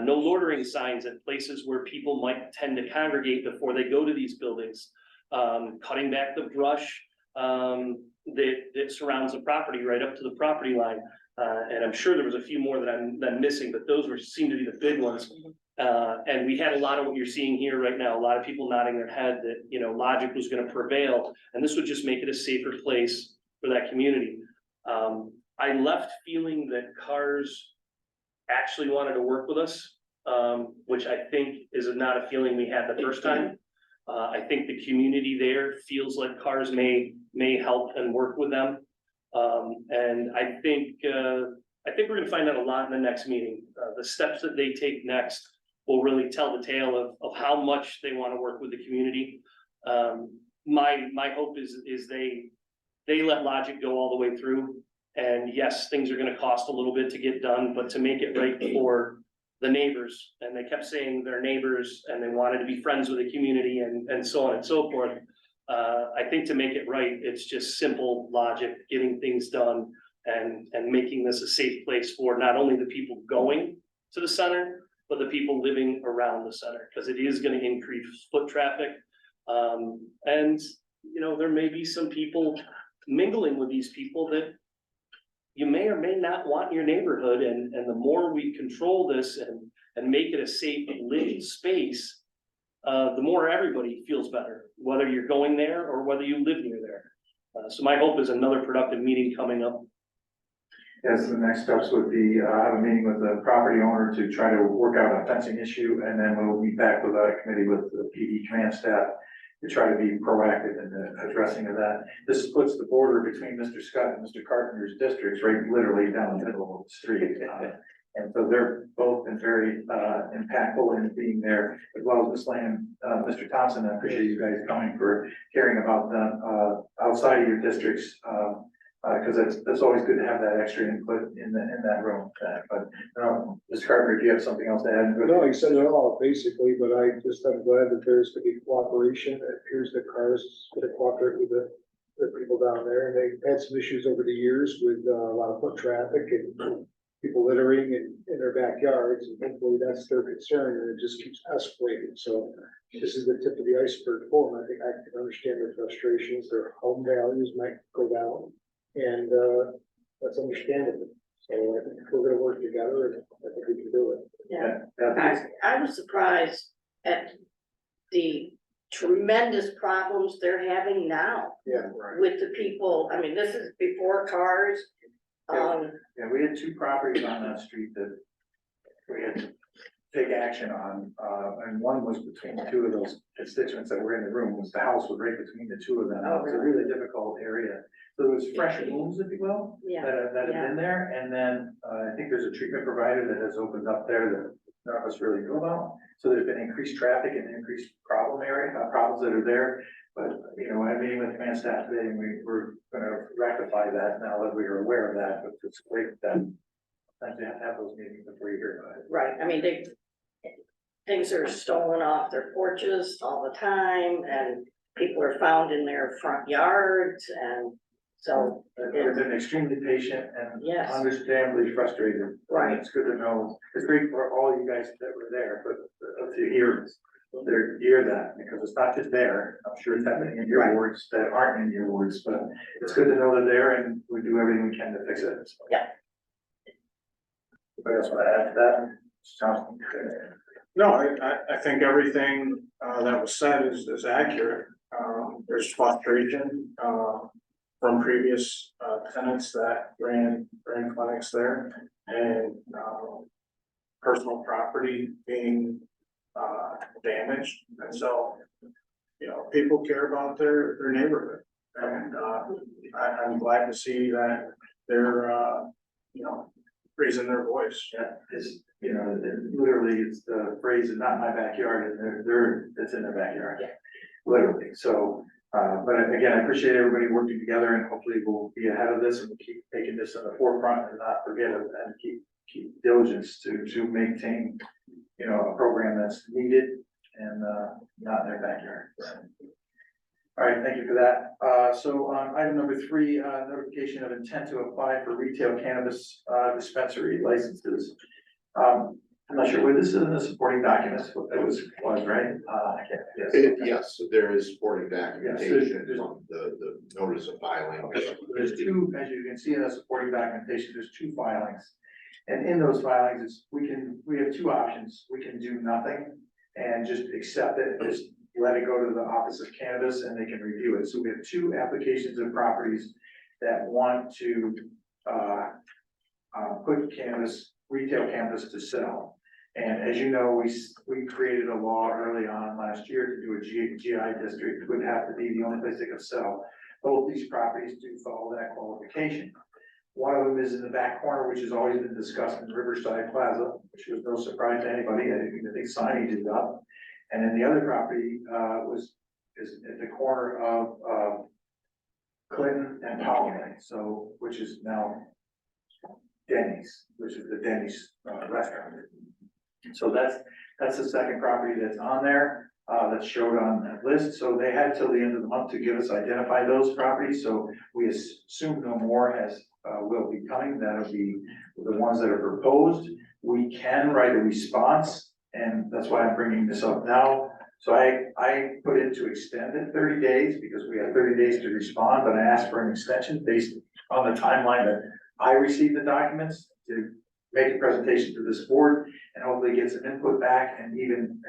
No loitering signs at places where people might tend to congregate before they go to these buildings. Cutting back the brush that surrounds the property right up to the property line. And I'm sure there was a few more that I'm missing, but those seem to be the big ones. And we had a lot of what you're seeing here right now, a lot of people nodding their head that, you know, logic was gonna prevail, and this would just make it a safer place for that community. I left feeling that CARS actually wanted to work with us, which I think is not a feeling we had the first time. I think the community there feels like CARS may help and work with them. And I think we're gonna find out a lot in the next meeting. The steps that they take next will really tell the tale of how much they want to work with the community. My hope is they let logic go all the way through. And yes, things are gonna cost a little bit to get done, but to make it right for the neighbors, and they kept saying they're neighbors and they wanted to be friends with the community and so on and so forth. I think to make it right, it's just simple logic, getting things done. and making this a safe place for not only the people going to the center, but the people living around the center, because it is gonna increase foot traffic. And, you know, there may be some people mingling with these people that you may or may not want in your neighborhood, and the more we control this and make it a safe living space, the more everybody feels better, whether you're going there or whether you live near there. So my hope is another productive meeting coming up. Yes, the next steps would be, have a meeting with the property owner to try to work out a fencing issue, and then we'll meet back with a committee with the PD command staff to try to be proactive in the addressing of that. This splits the border between Mr. Scott and Mr. Carpenter's districts, right, literally down the middle of the street. And so they're both been very, impactful in being there, as well as Ms. Lamb, Mr. Thompson. I appreciate you guys coming for caring about them, outside of your districts, because that's always good to have that extra input in that room. But, Mr. Carpenter, if you have something else to add? No, you said it all, basically, but I'm glad that there's gonna be cooperation. It appears that cars gonna cooperate with the people down there. And they've had some issues over the years with a lot of foot traffic and people littering in their backyards. And hopefully that's their concern, and it just keeps escalating. So this is the tip of the iceberg for them. I think I can understand their frustrations. Their home values might go down, and that's understandable. So I think we're gonna work together, and I think we can do it. Yeah, Yeah, I was surprised at the tremendous problems they're having now Yeah. with the people. I mean, this is before cars. Yeah, we had two properties on that street that we had to take action on, and one was between two of those constituents that were in the room, was the house was right between the two of them. It was a really difficult area. So there was fresh wounds, if you will, Yeah, that have been there, and then, I think there's a treatment provider that has opened up there that none of us really knew about. So there's been increased traffic and increased problems that are there. But, you know, I'm meeting with command staff today, and we're gonna rectify that now that we are aware of that, but it's great that sometimes you have to have those meetings before you hear about it. right. I mean, things are stolen off their porches all the time, and people are found in their front yards, and so. They've been extremely patient and Yes. understandably frustrated. Right. It's good to know. It's great for all you guys that were there, but to hear that, because it's not just there. I'm sure it's happening in your Right. wards that aren't in your wards, but it's good to know they're there, and we do everything we can to fix it. So. Yeah. Anybody else want to add to that? Sounds good. No, I think everything, that was said is accurate. There's frustration, from previous, tenants that ran clinics there, and, personal property being, damaged. And so, you know, people care about their neighborhood. And, I'm glad to see that they're, you know, raising their voice. Yeah, it's, you know, literally, it's the phrase is not my backyard, and it's in their backyard. Literally, so, but again, I appreciate everybody working together, and hopefully we'll be ahead of this, and we'll keep taking this in the forefront and not forget it, and keep diligence to maintain, you know, a program that's needed and, not in their backyard. All right, thank you for that. So on item number 3, notification of intent to apply for retail cannabis, dispensary licenses. I'm not sure, this is in the supporting documents, what that was, right? I can't, yes. Yes, there is supporting documentation there's- on the notice of filing. There's two, as you can see in the supporting documentation, there's 2 filings. And in those filings, we have 2 options. We can do nothing and just accept it, just let it go to the Office of Cannabis, and they can review it. So we have 2 applications of properties that want to, put retail cannabis to sell. And as you know, we created a law early on last year to do a GI district. It would have to be the only place they could sell. Both these properties do follow that qualification. One of them is in the back corner, which has always been discussed in Riverside Plaza, which was no surprise to anybody. I didn't even think signage is up. And then the other property is at the corner of Clinton and Poway, so which is now Denny's, which is the Denny's restaurant. So that's the second property that's on there, that's showed on that list. So they had till the end of the month to give us identify those properties. So we assume no more has will be coming, that'll be the ones that are proposed. We can write a response, and that's why I'm bringing this up now. So I put it to extend it 30 days, because we have 30 days to respond, but I asked for an extension based on the timeline that I received the documents to make a presentation to this board, and hopefully get some input back, and even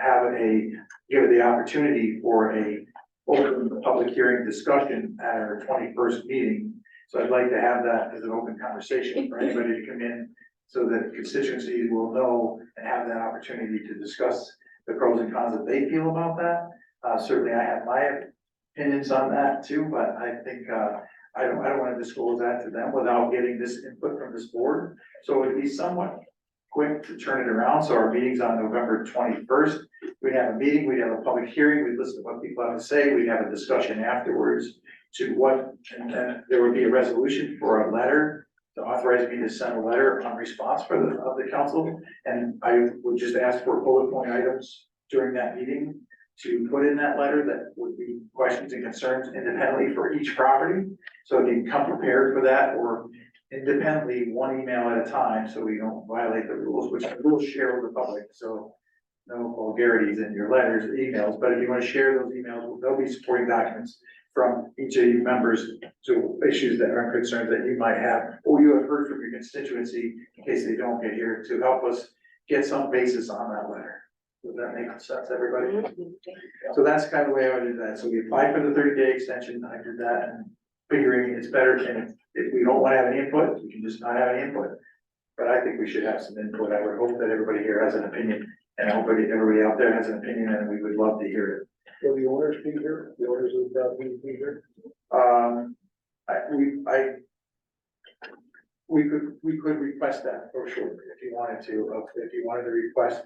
give it the opportunity for a open public hearing discussion at our 21st meeting. So I'd like to have that as an open conversation for anybody to come in, so that constituencies will know and have that opportunity to discuss the pros and cons that they feel about that. Certainly I have my opinions on that too, but I think, I don't want to disclose that to them without getting this input from this board. So it'd be somewhat quick to turn it around. So our meeting's on November 21st. We'd have a meeting, we'd have a public hearing, we'd listen to what people have to say, we'd have a discussion afterwards to what, and then there would be a resolution for a letter to authorize me to send a letter on response of the council. And I would just ask for bullet point items during that meeting to put in that letter that would be questions and concerns independently for each property. So if you can come prepared for that, or independently, one email at a time, so we don't violate the rules, which we'll share with the public, so no vulgarities in your letters, or emails, but if you want to share those emails, there'll be supporting documents from each of you members to issues that are concerns that you might have, or you have heard from your constituency, in case they don't get here, to help us get some basis on that letter. Does that make sense, everybody? So that's kind of the way I did that. So we applied for the 30-day extension. I did that, and figuring it's better, and if we don't want to have any input, we can just not have any input. But I think we should have some input. I would hope that everybody here has an opinion, and everybody out there has an opinion, and we would love to hear it. Will the owners be here? The owners of the property be here? We could request that for sure, if you wanted to request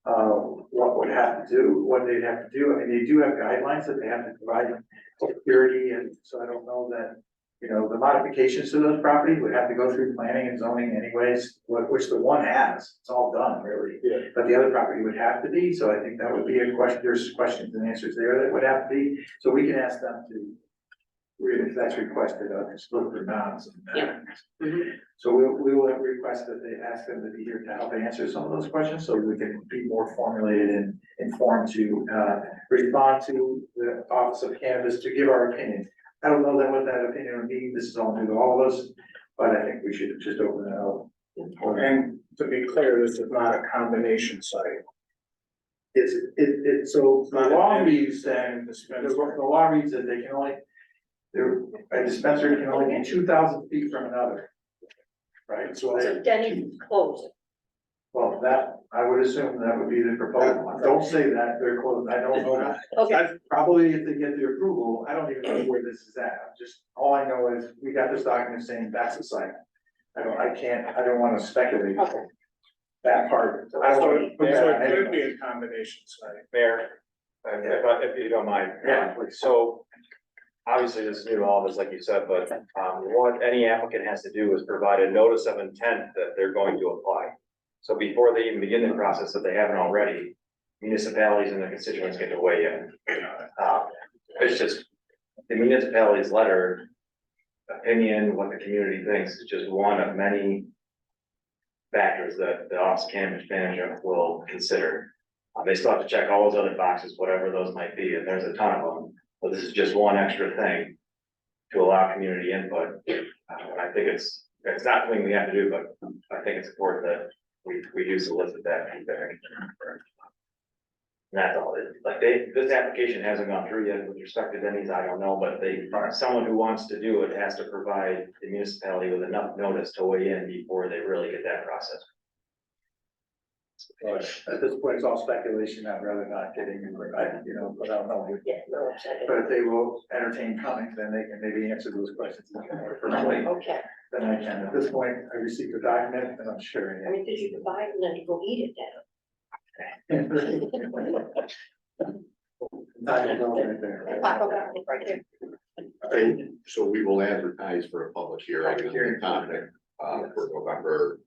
what would have to do, what they'd have to do. I mean, they do have guidelines that they have to provide security, and so I don't know that, you know, the modifications to those properties would have to go through planning and zoning anyways, which the one has, it's all done really. Yeah. But the other property would have to be, so I think that would be a question, there's questions and answers there that would have to be, so we can ask them to, really, if that's requested, just look for bounds. Yeah. So we will request that they ask them to be here to help answer some of those questions, so we can be more formulated and informed to, respond to the Office of Cannabis to give our opinion. I don't know that what that opinion would be, this is all new to all of us, but I think we should just open it up. And to be clear, this is not a combination site. So the law reads that, And the dispensary. law reads that they can only, a dispensary can only be 2,000 feet from another. Right, so So Denny closed. well, that, I would assume that would be the proposal. Don't say that, they're close, I don't know that. Okay, Probably if they get the approval, I don't even know where this is at, I'm just, all I know is we got this document saying that's the site. I don't wanna speculate okay. that part. I don't So wanna it put that on could anybody. be a combination site. Mayor, if you don't mind. Yeah, please. So obviously this is new to all of us, like you said, but what any applicant has to do is provide a notice of intent that they're going to apply. So before they even begin the process, if they haven't already, municipalities and their constituents get to weigh in. It's just the municipality's letter, opinion, what the community thinks is just one of many factors that the Office of Cannabis Management will consider. They still have to check all those other boxes, whatever those might be, and there's a ton of them. But this is just one extra thing to allow community input. I think it's not something we have to do, but I think it's important that we do solicit that feedback. And that's all it is. Like this application hasn't gone through yet with respect to Denny's, I don't know, but someone who wants to do it has to provide the municipality with enough notice to weigh in before they really get that process. But at this point, it's all speculation, I'd rather not get into without knowing. Yeah, no, second. But if they will entertain coming, then they can maybe answer those questions more personally Okay, than I can. At this point, I received the document and I'm sharing I mean, did you divide and then you go eat it then? it. Not even know right there. Right there. So we will advertise for a public hearing Public hearing. on the topic, for November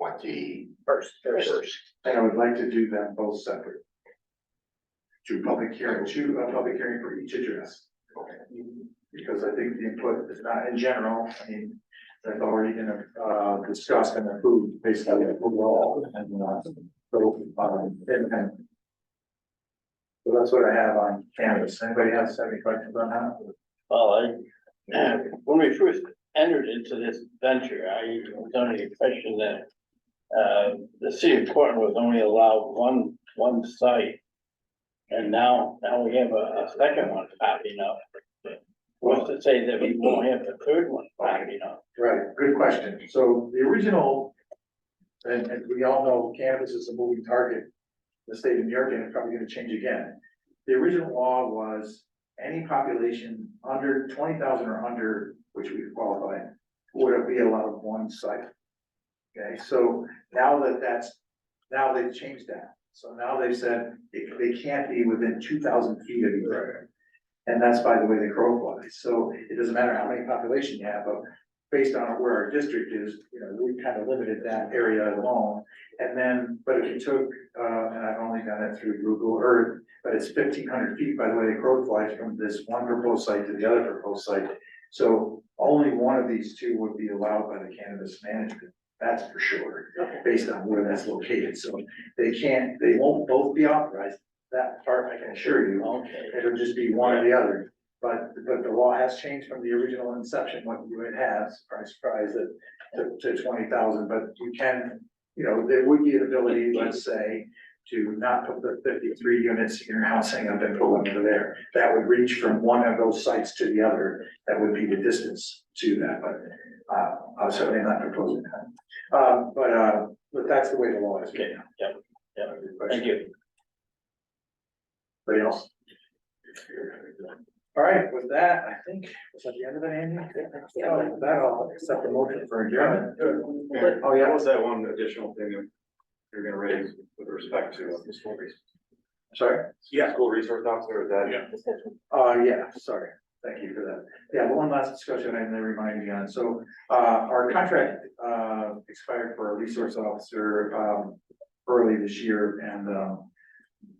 21st. And I would like to do them both separate. To Public hearing, a public hearing for each address. Because I think the input is not in general, I mean, that's already been, discussed and approved basically overall and, independent. So that's what I have on canvas. Anybody has any questions on that? Well, when we first entered into this venture, I was under the impression that the city of Portland was only allowed one site. And now we have a second one popping up. What's to say that we won't have a third one popping up? Right, good question. So the original, and we all know cannabis is a moving target. In the state of New York, and it's probably gonna change again. The original law was any population under 20,000 or under, which we qualify, would be allowed one site. Okay, so now now they've changed that. So now they've said they can't be within 2,000 feet of each other. And that's by the way the crow flies. So it doesn't matter how many population you have, but based on where our district is, we kind of limited that area alone. And then, but if you took, and I've only done it through Google Earth, but it's 1,500 feet by the way the crow flies from this one proposed site to the other proposed site. So only one of these two would be allowed by the cannabis management. That's for sure, based on where that's located. So they won't both be authorized. That part I can assure you. Okay. It'll just be one or the other. But the law has changed from the original inception, what it has, surprise, to 20,000, but you can, there would be an ability, let's say, to not put the 53 units in your housing up and put one over there. That would reach from one of those sites to the other. That would be the distance to that, but I was certainly not proposing that. But that's the way the law is. Okay, yep, thank you. Anybody else? All right, with that, I think, was that the end of it, Andy? Oh, with that, I'll accept the motion for adjournment. Oh, yeah, What was that one additional thing that you're gonna raise with respect to the school resource? sorry? Yeah. School resource officer, is that? Yeah. Yeah, sorry. Thank you for that. Yeah, one last discussion and they remind me on. So, our contract, expired for a resource officer, early this year and,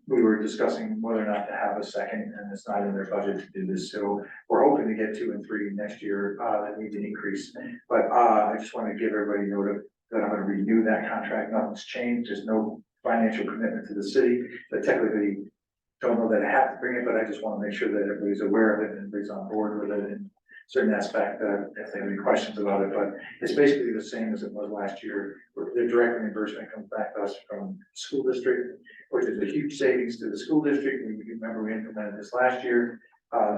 we were discussing whether or not to have a second, and it's not in their budget to do this, so we're hoping to get 2 and 3 next year, that need an increase. But, I just want to give everybody notice that I'm gonna renew that contract, nothing's changed, there's no financial commitment to the city, but technically, don't know that I have to bring it, but I just want to make sure that everybody's aware of it and everybody's on board with it in certain aspect, if they have any questions about it, but it's basically the same as it was last year, where the direct reimbursement comes back to us from the school district, which is a huge savings to the school district. We remember we implemented this last year.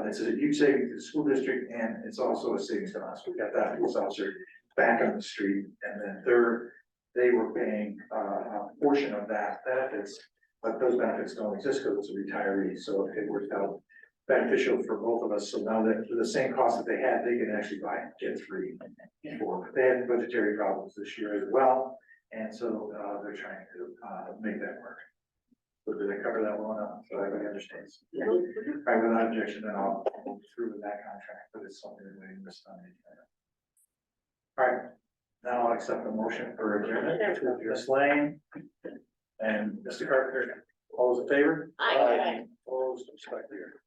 It's a huge savings to the school district and it's also a savings to us. We got that police officer back on the street. And then third, they were paying a portion of that benefits, but those benefits don't exist because it's a retiree. So it worked out beneficial for both of us. So now that for the same cost that they had, they can actually get 3 before. They had budgetary problems this year as well. And so they're trying to make that work. So did I cover that well enough so everybody understands? All right, without objection, then I'll move through with that contract, but it's something that we missed on. All right, now I'll accept the motion for adjournment. Ms. Lane and Mr. Carpenter, all those in favor? Aye. Opposed, respect here.